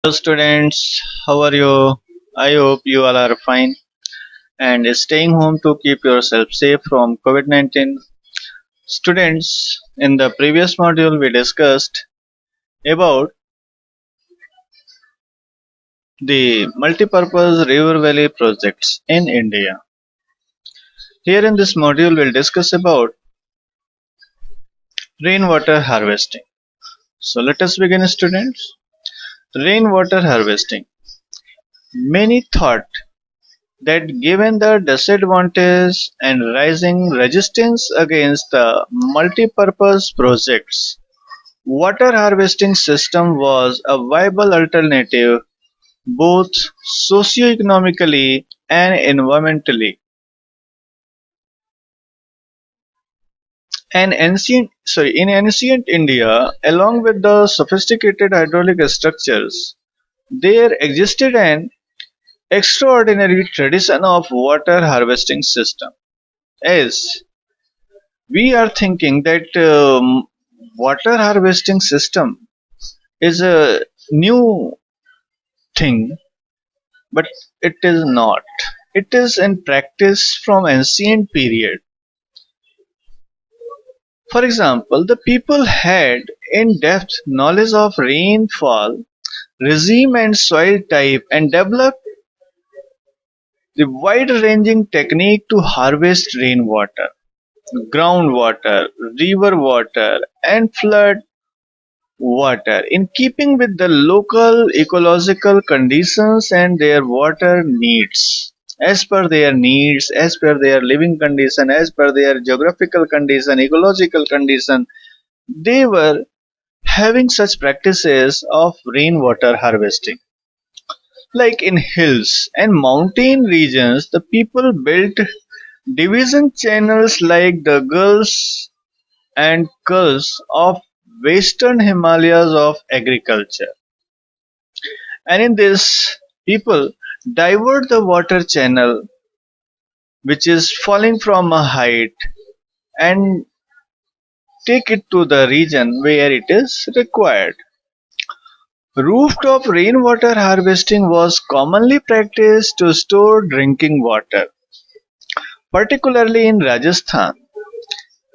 Hello students, how are you? I hope you all are fine and staying home to keep yourself safe from COVID-19. Students, in the previous module we discussed about the multipurpose river valley projects in India. Here in this module we'll discuss about rainwater harvesting. So let us begin students. Rainwater harvesting. Many thought that given the disadvantage and rising resistance against the multi-purpose projects, water harvesting system was a viable alternative both socio-economically and environmentally. In ancient India, along with the sophisticated hydraulic structures, there existed an extraordinary tradition of water harvesting system. As we are thinking that water harvesting system is a new thing, but it is not. It is in practice from ancient period. For example, the people had in-depth knowledge of rainfall regime and soil type and developed the wide-ranging technique to harvest rainwater, groundwater, river water, and flood water in keeping with the local ecological conditions and their water needs. As per their needs, as per their living condition, as per their geographical condition, ecological condition, they were having such practices of rainwater harvesting. Like in hills and mountain regions, the people built division channels like the Gulls and Gulls of Western Himalayas of agriculture. And in this, people divert the water channel which is falling from a height and take it to the region where it is required. Rooftop rainwater harvesting was commonly practiced to store drinking water, particularly in Rajasthan.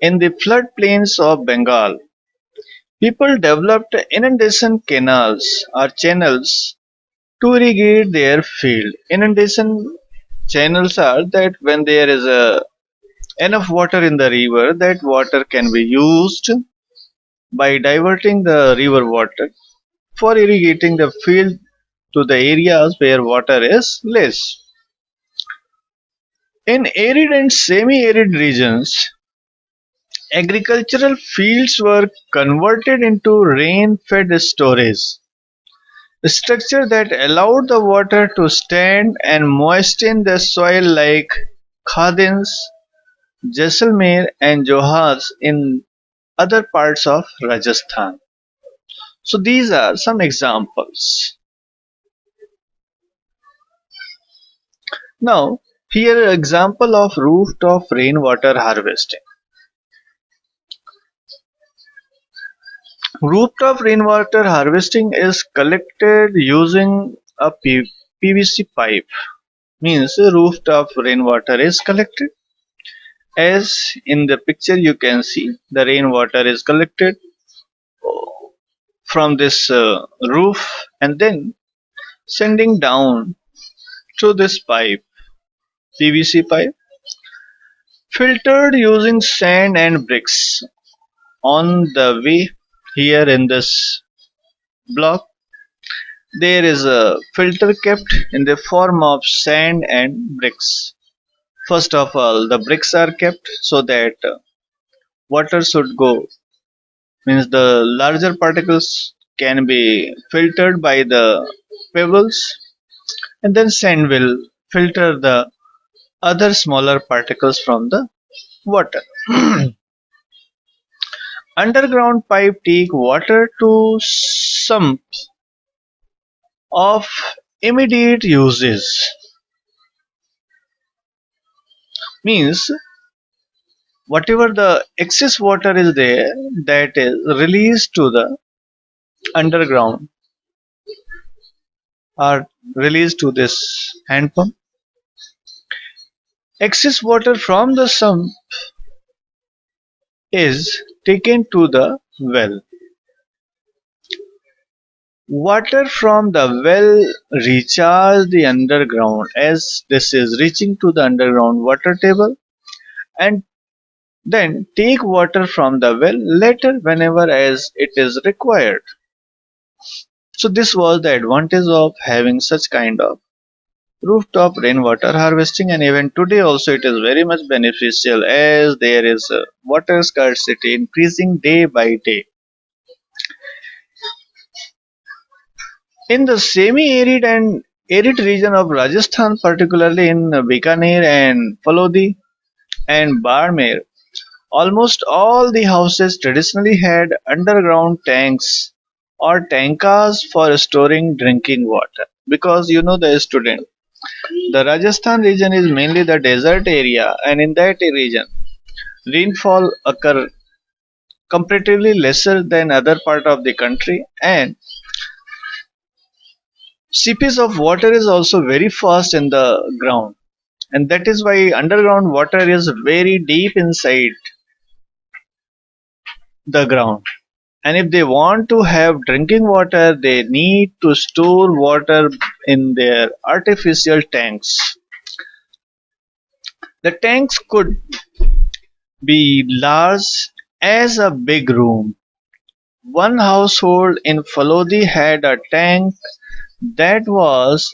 In the floodplains of Bengal, people developed inundation canals or channels to irrigate their field. Inundation channels are that when there is enough water in the river, that water can be used by diverting the river water for irrigating the field to the areas where water is less. In arid and semi-arid regions, agricultural fields were converted into rain-fed storage, a structure that allowed the water to stand and moisten the soil like Khadins, Jaisalmer and Johar in other parts of Rajasthan. So these are some examples. Now, here an example of rooftop rainwater harvesting. Rooftop rainwater harvesting is collected using a PVC pipe. Means rooftop rainwater is collected. As in the picture you can see, the rainwater is collected from this roof and then sending down through this pipe, PVC pipe, filtered using sand and bricks. On the way here in this block, there is a filter kept in the form of sand and bricks. First of all, the bricks are kept so that water should go, means the larger particles can be filtered by the pebbles, and then sand will filter the other smaller particles from the water. Underground pipe take water to sump of immediate uses, means whatever the excess water is there, that is released to the underground are released to this hand pump. Excess water from the sump is taken to the well. Water from the well recharge the underground as this is reaching to the underground water table, and then take water from the well later whenever as it is required. So this was the advantage of having such kind of rooftop rainwater harvesting, and even today also it is very much beneficial as there is a water scarcity increasing day by day. In the semi-arid and arid region of Rajasthan, particularly in Bikaner and Falodi and Barmer, almost all the houses traditionally had underground tanks or tankas for storing drinking water. Because you know the student, the Rajasthan region is mainly the desert area, and in that region, rainfall occur comparatively lesser than other part of the country, and seepage of water is also very fast in the ground, and that is why underground water is very deep inside the ground. And if they want to have drinking water, they need to store water in their artificial tanks. The tanks could be large as a big room. One household in Falodi had a tank that was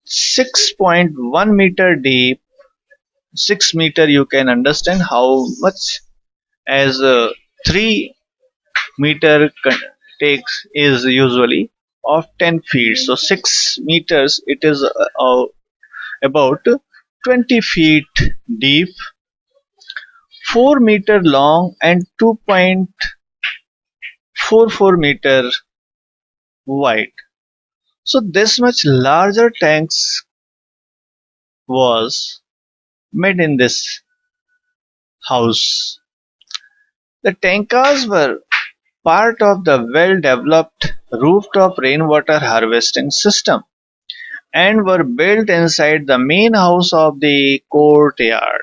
6.1 meter deep. 6 meter, you can understand how much, as 3 meter takes is usually of 10 feet. So 6 meters, it is about 20 feet deep, 4 meter long, and 2.44 meter wide. So this much larger tanks was made in this house. The tankas were part of the well-developed rooftop rainwater harvesting system and were built inside the main house of the courtyard.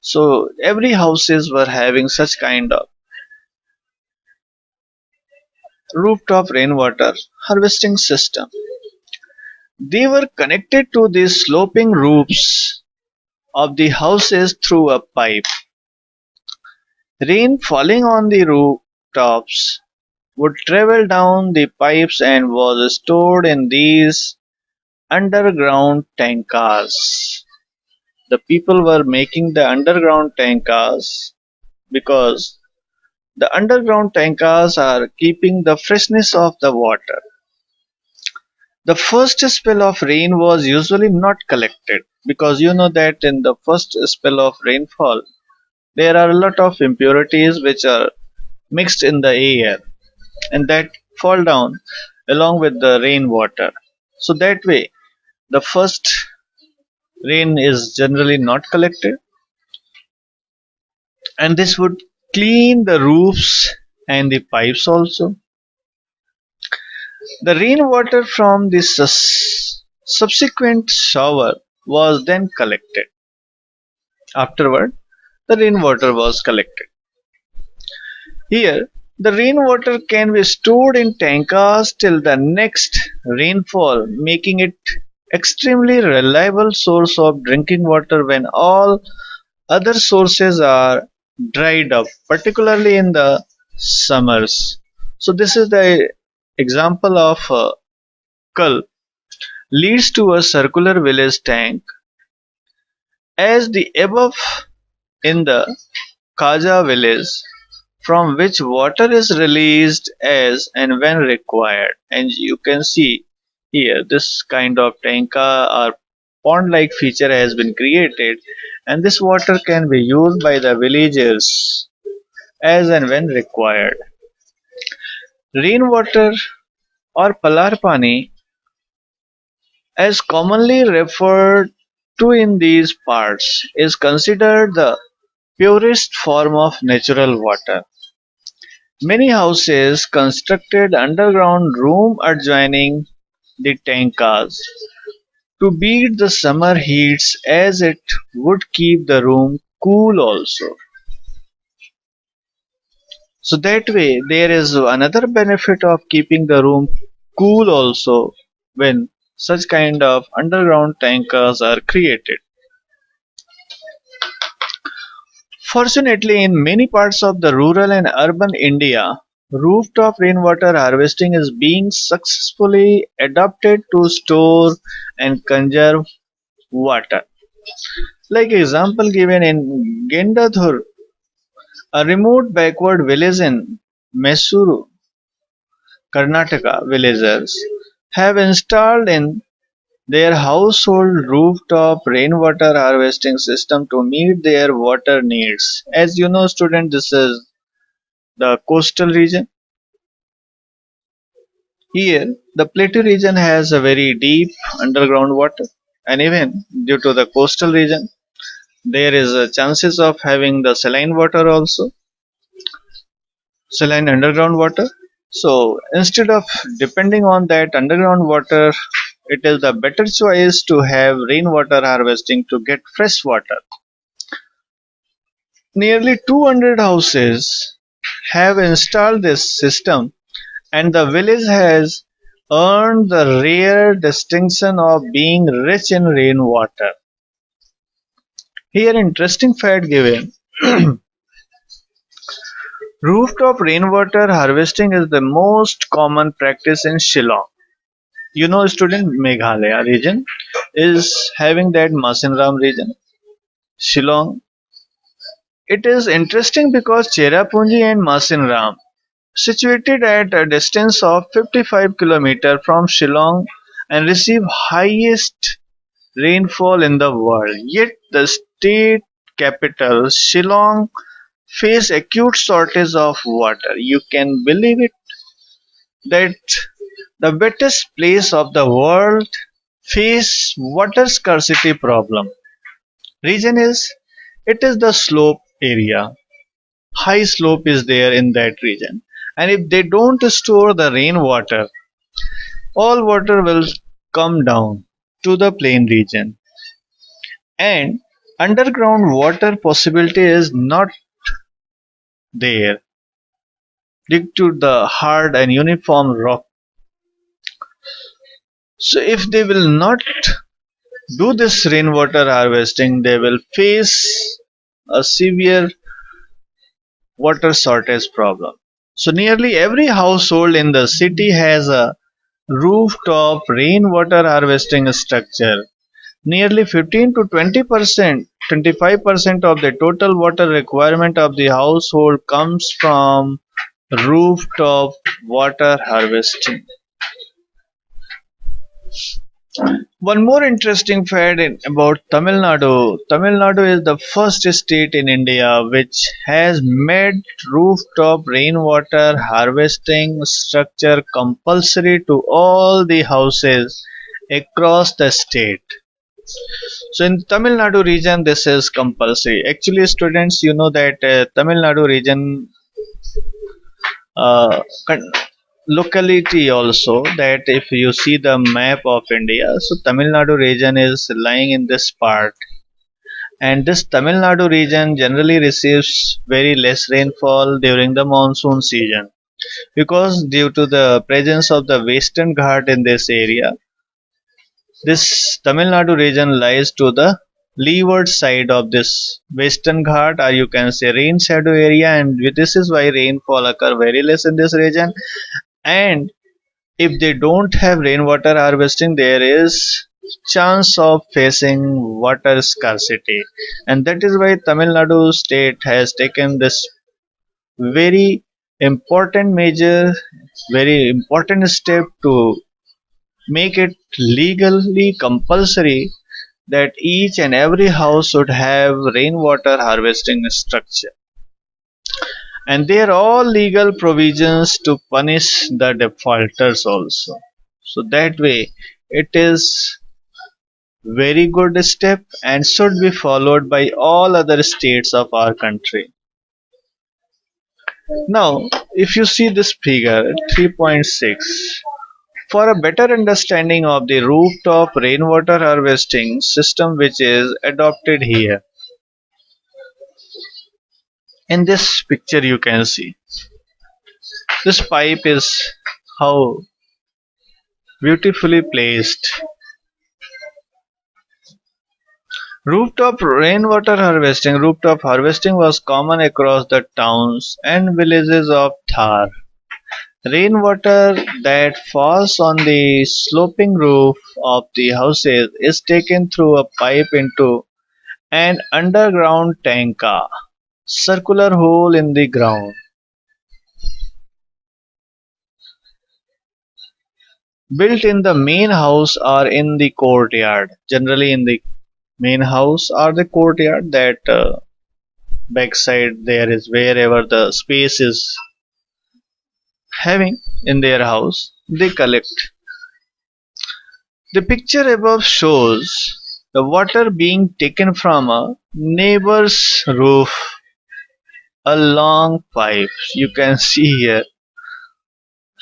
So every houses were having such kind of rooftop rainwater harvesting system. They were connected to the sloping roofs of the houses through a pipe. Rain falling on the rooftops would travel down the pipes and was stored in these underground tankas. The people were making the underground tankas because the underground tankas are keeping the freshness of the water. The first spell of rain was usually not collected because you know that in the first spell of rainfall there are a lot of impurities which are mixed in the air and that fall down along with the rainwater. So that way the first rain is generally not collected, and this would clean the roofs and the pipes also. The rainwater from the subsequent shower was then collected. Afterward, the rainwater was collected. Here, the rainwater can be stored in tankas till the next rainfall, making it extremely reliable source of drinking water when all other sources are dried up, particularly in the summers. So this is the example of Kal leads to a circular village tank as the above in the Kaja village, from which water is released as and when required. And you can see here this kind of tanka or pond like feature has been created, and this water can be used by the villagers as and when required. Rainwater or palar pani, as commonly referred to in these parts, is considered the purest form of natural water. Many houses constructed underground room adjoining the tankas to beat the summer heats as it would keep the room cool also. So that way there is another benefit of keeping the room cool also when such kind of underground tankers are created. Fortunately, in many parts of the rural and urban India, rooftop rainwater harvesting is being successfully adopted to store and conserve water. Like example given in Gendadhur, a remote backward village in Mysuru, Karnataka, villagers have installed in their household rooftop rainwater harvesting system to meet their water needs. As you know, student, this is the coastal region. Here, the plateau region has a very deep underground water, and even due to the coastal region, there is a chances of having the saline water also, saline underground water. So instead of depending on that underground water, it is the better choice to have rainwater harvesting to get fresh water. Nearly 200 houses have installed this system, and the village has earned the rare distinction of being rich in rainwater. Here, interesting fact given. Rooftop rainwater harvesting is the most common practice in Shillong. You know, student, Meghalaya region is having that Masinram region. Shillong. It is interesting because Cherrapunji and Masinram, situated at a distance of 55 km from Shillong and receive highest rainfall in the world. Yet the state capital, Shillong, face acute shortage of water. You can believe it that the wettest place of the world face water scarcity problem. Reason is it is the slope area. High slope is there in that region. And if they don't store the rainwater, all water will come down to the plain region. And underground water possibility is not there due to the hard and uniform rock. So if they will not do this rainwater harvesting, they will face a severe water shortage problem. So nearly every household in the city has a rooftop rainwater harvesting structure. Nearly 15 to 20%, 25% of the total water requirement of the household comes from rooftop water harvesting. One more interesting fact about Tamil Nadu. Tamil Nadu is the first state in India which has made rooftop rainwater harvesting structure compulsory to all the houses across the state. So in Tamil Nadu region, this is compulsory. Actually, students, you know that Tamil Nadu region uh, con- locality also that if you see the map of India, so Tamil Nadu region is lying in this part, and this Tamil Nadu region generally receives very less rainfall during the monsoon season because due to the presence of the Western Ghat in this area, this Tamil Nadu region lies to the leeward side of this Western Ghat, or you can say rain shadow area, and this is why rainfall occur very less in this region. And if they don't have rainwater harvesting, there is chance of facing water scarcity, and that is why Tamil Nadu state has taken this very important measure, very important step to make it legally compulsory that each and every house should have rainwater harvesting structure, and they are all legal provisions to punish the defaulters also. So that way it is very good step and should be followed by all other states of our country. Now if you see this figure 3.6, For a better understanding of the rooftop rainwater harvesting system which is adopted here, in this picture you can see this pipe is how beautifully placed. Rooftop harvesting was common across the towns and villages of Thar. Rainwater that falls on the sloping roof of the houses is taken through a pipe into an underground tanka, circular hole in the ground, built in the main house or in the courtyard. Generally, in the main house or the courtyard, that backside there is wherever the space is having in their house, they collect. The picture above shows the water being taken from a neighbor's roof, a long pipe. You can see here,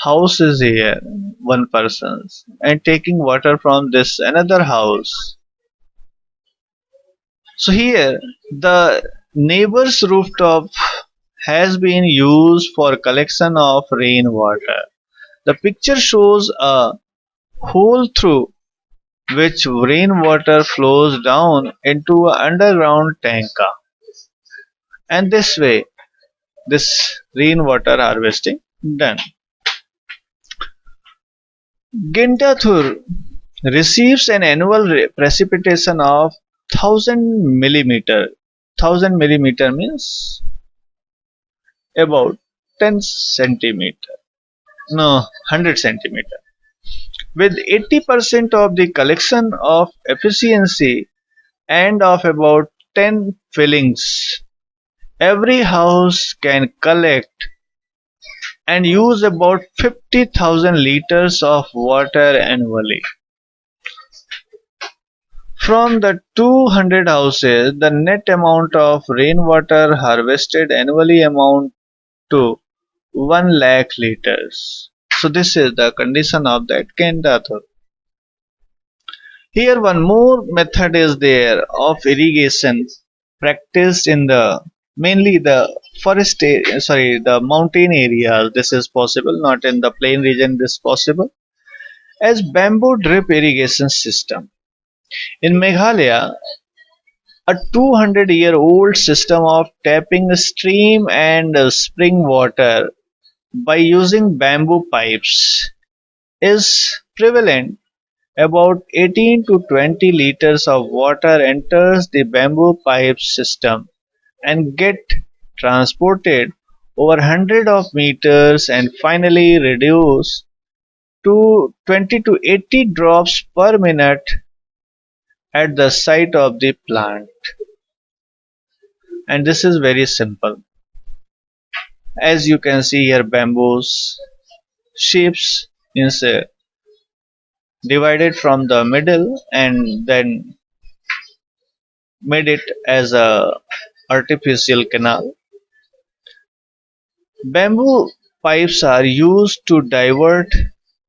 house is here, one person's, and taking water from this another house. So here, the neighbor's rooftop has been used for collection of rainwater. The picture shows a hole through which rainwater flows down into an underground tanka, and this way this rainwater harvesting done. Gintathur receives an annual precipitation of 1000 millimeter. 1000 millimeter means about 10 centimeter. No, 100 centimeter. With 80% of the collection of efficiency and of about 10 fillings, every house can collect and use about 50,000 liters of water annually. From the 200 houses, the net amount of rainwater harvested annually amount to 1 lakh liters. So this is the condition of that Kendathur. Here one more method is there of irrigation practiced in the mainly the the mountain areas. This is possible, not in the plain region this possible, as bamboo drip irrigation system. In Meghalaya, a 200-year-old system of tapping stream and spring water by using bamboo pipes is prevalent. About 18 to 20 liters of water enters the bamboo pipe system and get transported over hundreds of meters and finally reduce to 20 to 80 drops per minute at the site of the plant. And this is very simple. As you can see here, bamboos shapes is divided from the middle and then made it as a artificial canal. Bamboo pipes are used to divert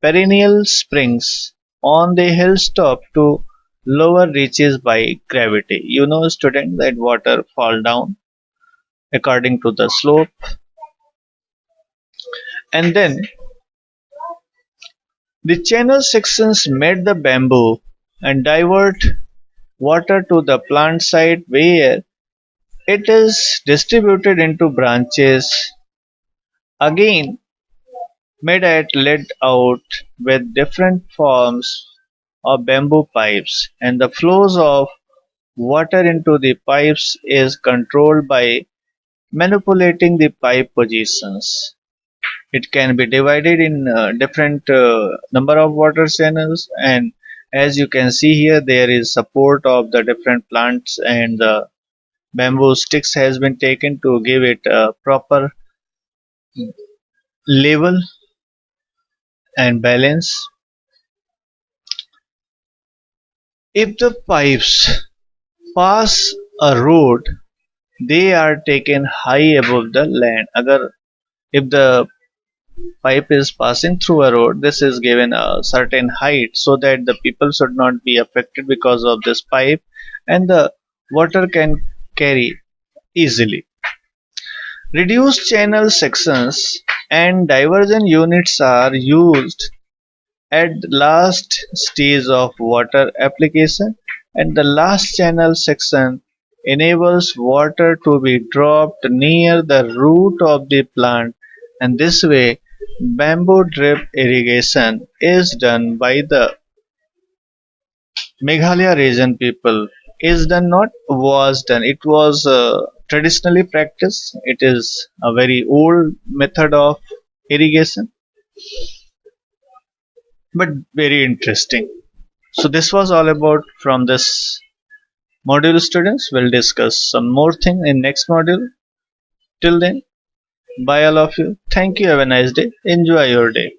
perennial springs on the hilltop to lower reaches by gravity. You know, student, that water fall down according to the slope, and then the channel sections made the bamboo and divert water to the plant site where it is distributed into branches, again made and led out with different forms of bamboo pipes, and the flows of water into the pipes is controlled by manipulating the pipe positions. It can be divided in different number of water channels, and as you can see here, there is support of the different plants, and the bamboo sticks has been taken to give it a proper level and balance. If the pipes pass a road, they are taken high above the land. Agar if the pipe is passing through a road, this is given a certain height so that the people should not be affected because of this pipe, and the water can carry easily. Reduced channel sections and diversion units are used at the last stage of water application, and the last channel section enables water to be dropped near the root of the plant, and this way bamboo drip irrigation is done by the Meghalaya region people. Is done, not was done. It was traditionally practiced. It is a very old method of irrigation, but very interesting. So this was all about from this module, students. We'll discuss some more thing in next module. Till then, bye all of you. Thank you. Have a nice day. Enjoy your day.